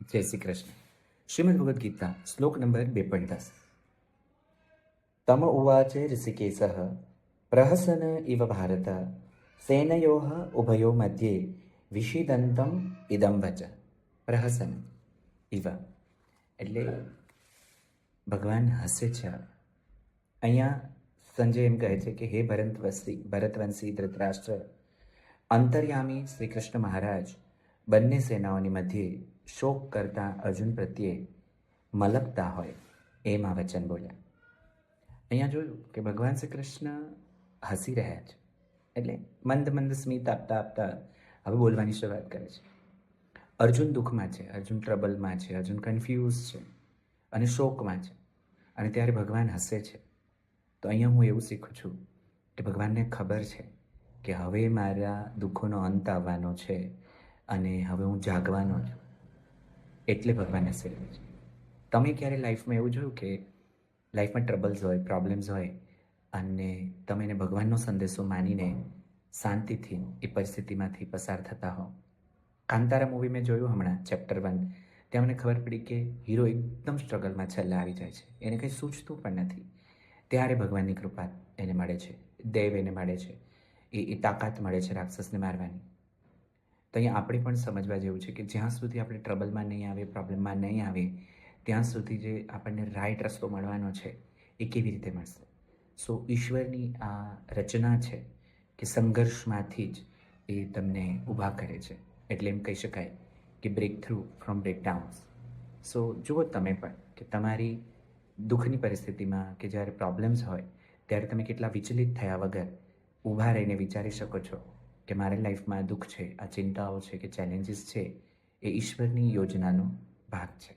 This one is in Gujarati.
જય શ્રી કૃષ્ણ. શ્રીમદ ભગવદ્ ગીતા શ્લોક નંબર 2.10. તમ ઉવાચ ઋષિકેશઃ પ્રહસન ઇવ ભારત સેનયોઃ ઉભયો મધ્યે વિષિદંતમ ઇદમ વચ. પ્રહસન ઇવ એટલે ભગવાન હસે છે. અહીંયા સંજય એમ કહે છે કે હે ભરતવંશી ધૃતરાષ્ટ્ર, અંતર્યામી શ્રી કૃષ્ણ મહારાજ બંને સેનાઓની મધ્યે શોક કરતા અર્જુન પ્રત્યે મલકતા હોય એમ આ વચન બોલ્યા. અહીંયા જોયું કે ભગવાન શ્રી કૃષ્ણ હસી રહ્યા છે, એટલે મંદ મંદ સ્મિત આપતા આપતા હવે બોલવાની શરૂઆત કરે છે. અર્જુન દુઃખમાં છે, અર્જુન ટ્રબલમાં છે, અર્જુન કન્ફ્યુઝ છે અને શોકમાં છે, અને ત્યારે ભગવાન હસે છે. તો અહીંયા હું એવું શીખું છું કે ભગવાનને ખબર છે કે હવે મારા દુઃખોનો અંત આવવાનો છે અને હવે હું જાગવાનો છું, એટલે ભગવાન હસી રહ્યો છે. તમે ક્યારે લાઈફમાં એવું જોયું કે લાઈફમાં ટ્રબલ્સ હોય, પ્રોબ્લેમ્સ હોય અને તમે એને ભગવાનનો સંદેશો માનીને શાંતિથી એ પરિસ્થિતિમાંથી પસાર થતા હો? કાંતારા મૂવી મેં જોયું હમણાં ચેપ્ટર 1, ત્યાં મને ખબર પડી કે હીરો એકદમ સ્ટ્રગલમાં છેલ્લે આવી જાય છે, એને કંઈ સૂચતું પણ નથી. ત્યારે ભગવાનની કૃપા એને મળે છે, દેવ એને મળે છે, એ તાકાત મળે છે રાક્ષસને મારવાની. તો અહીંયા આપણે પણ સમજવા જેવું છે કે જ્યાં સુધી આપણે ટ્રબલમાં નહીં આવે, પ્રોબ્લેમમાં નહીં આવે, ત્યાં સુધી જે આપણને રાઈટ રસ્તો મળવાનો છે એ કેવી રીતે મળશે? સો ઈશ્વરની આ રચના છે કે સંઘર્ષમાંથી જ એ તમને ઊભા કરે છે. એટલે એમ કહી શકાય કે બ્રેક થ્રુ ફ્રોમ બ્રેકડાઉન્સ. સો જુઓ તમે પણ કે તમારી દુઃખની પરિસ્થિતિમાં કે જ્યારે પ્રોબ્લેમ્સ હોય ત્યારે તમે કેટલા વિચલિત થયા વગર ઊભા રહીને વિચારી શકો છો કે મારી લાઈફમાં દુઃખ છે, આ ચિંતાઓ છે કે ચેલેન્જીસ છે, એ ઈશ્વરની યોજનાનો ભાગ છે.